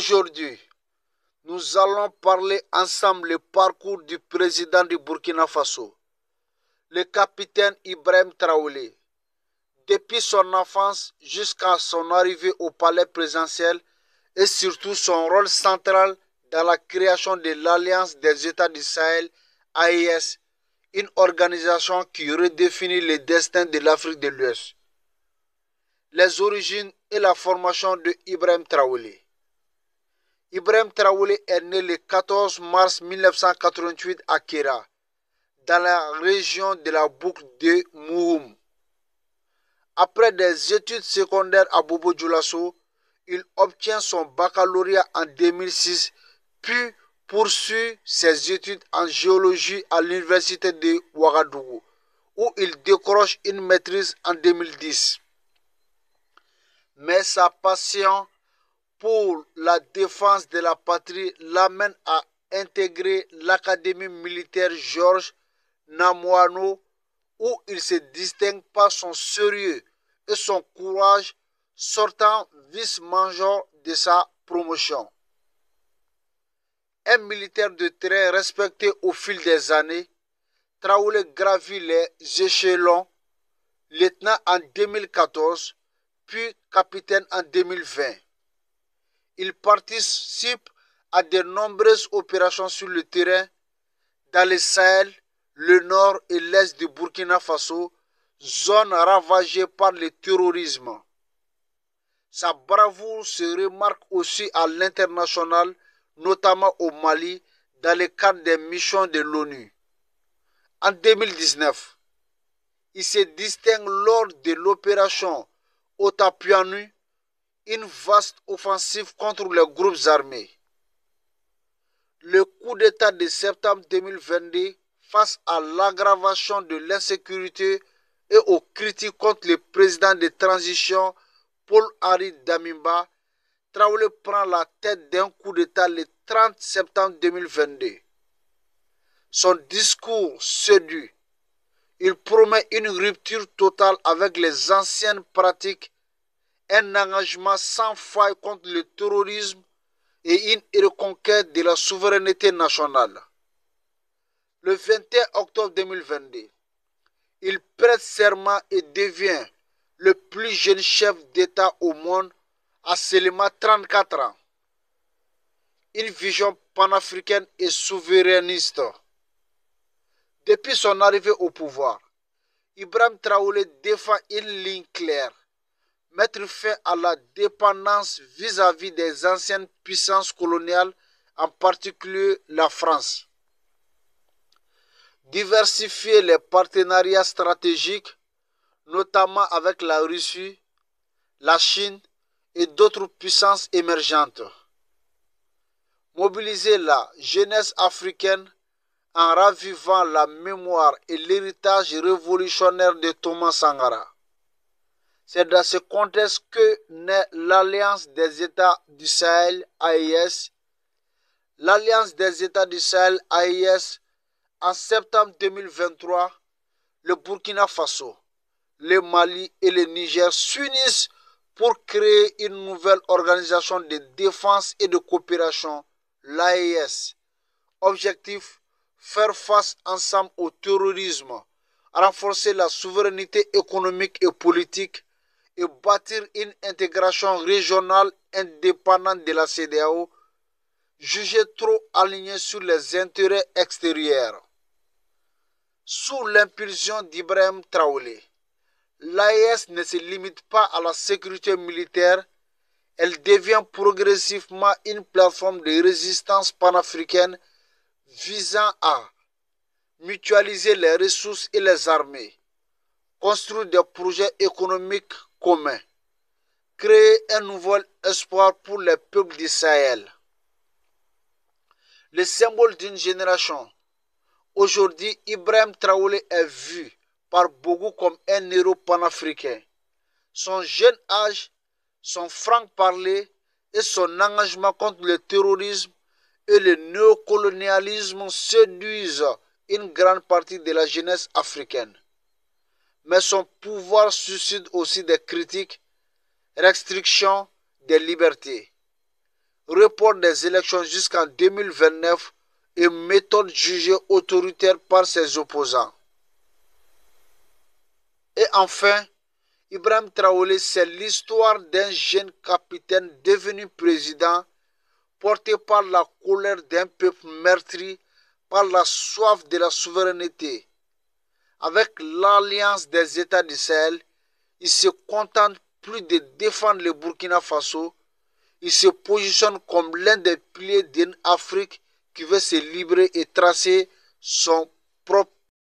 Aujourd'hui, nous allons parler ensemble le parcours du président du Burkina Faso, le capitaine Ibrahim Traoré, depuis son enfance jusqu'à son arrivée au palais présidentiel et surtout son rôle central dans la création de l'Alliance des États du Sahel, AES, une organisation qui redéfinit le destin de l'Afrique de l'Ouest. Les origines et la formation de Ibrahim Traoré. Ibrahim Traoré est né le 14 mars 1988 à Kera, dans la région de la boucle de Mouhoum. Après des études secondaires à Bobo Dioulasso, il obtient son baccalauréat en 2006, puis poursuit ses études en géologie à l'université de Ouagadougou, où il décroche une maîtrise en 2010. Mais sa passion pour la défense de la patrie l'amène à intégrer l'académie militaire Georges Namoano, où il se distingue par son sérieux et son courage, sortant vice-major de sa promotion. Un militaire de terrain respecté au fil des années, Traoré gravit les échelons, lieutenant en 2014, puis capitaine en 2020. Il participe à de nombreuses opérations sur le terrain dans le Sahel, le nord et l'est du Burkina Faso, zone ravagée par le terrorisme. Sa bravoure se remarque aussi à l'international, notamment au Mali, dans le cadre des missions de l'ONU. En 2019, il se distingue lors de l'opération Otapianu, une vaste offensive contre les groupes armés. Le coup d'État de septembre 2022, face à l'aggravation de l'insécurité et aux critiques contre le président de transition Paul-Henri Damiba, Traoré prend la tête d'un coup d'État le 30 septembre 2022. Son discours séduit. Il promet une rupture totale avec les anciennes pratiques, un engagement sans faille contre le terrorisme et une reconquête de la souveraineté nationale. Le 21 octobre 2022, il prête serment et devient le plus jeune chef d'État au monde à seulement 34 ans. Une vision panafricaine et souverainiste. Depuis son arrivée au pouvoir, Ibrahim Traoré défend une ligne claire: mettre fin à la dépendance vis-à-vis des anciennes puissances coloniales, en particulier la France. Diversifier les partenariats stratégiques, notamment avec la Russie, la Chine et d'autres puissances émergentes. Mobiliser la jeunesse africaine en ravivant la mémoire et l'héritage révolutionnaire de Thomas Sankara. C'est dans ce contexte que naît l'Alliance des États du Sahel, AES. L'Alliance des États du Sahel, AES, en septembre 2023, le Burkina Faso, le Mali et le Niger s'unissent pour créer une nouvelle organisation de défense et de coopération, l'AES. Objectif: faire face ensemble au terrorisme, renforcer la souveraineté économique et politique et bâtir une intégration régionale indépendante de la CEDEAO, jugée trop alignée sur les intérêts extérieurs. Sous l'impulsion d'Ibrahim Traoré, l'AES ne se limite pas à la sécurité militaire, elle devient progressivement une plateforme de résistance panafricaine visant à mutualiser les ressources et les armées, construire des projets économiques communs, créer un nouvel espoir pour les peuples du Sahel. Le symbole d'une génération. Aujourd'hui, Ibrahim Traoré est vu par beaucoup comme un héros panafricain. Son jeune âge, son franc-parler et son engagement contre le terrorisme et le néocolonialisme séduisent une grande partie de la jeunesse africaine. Mais son pouvoir suscite aussi des critiques, restrictions des libertés. report des élections jusqu'en 2029 et méthode jugée autoritaire par ses opposants. Et enfin, Ibrahim Traoré, c'est l'histoire d'un jeune capitaine devenu président, porté par la colère d'un peuple meurtri par la soif de la souveraineté. Avec l'alliance des États du Sahel, il se contente plus de défendre le Burkina Faso, il se positionne comme l'un des piliers d'une Afrique qui veut se libérer et tracer son propre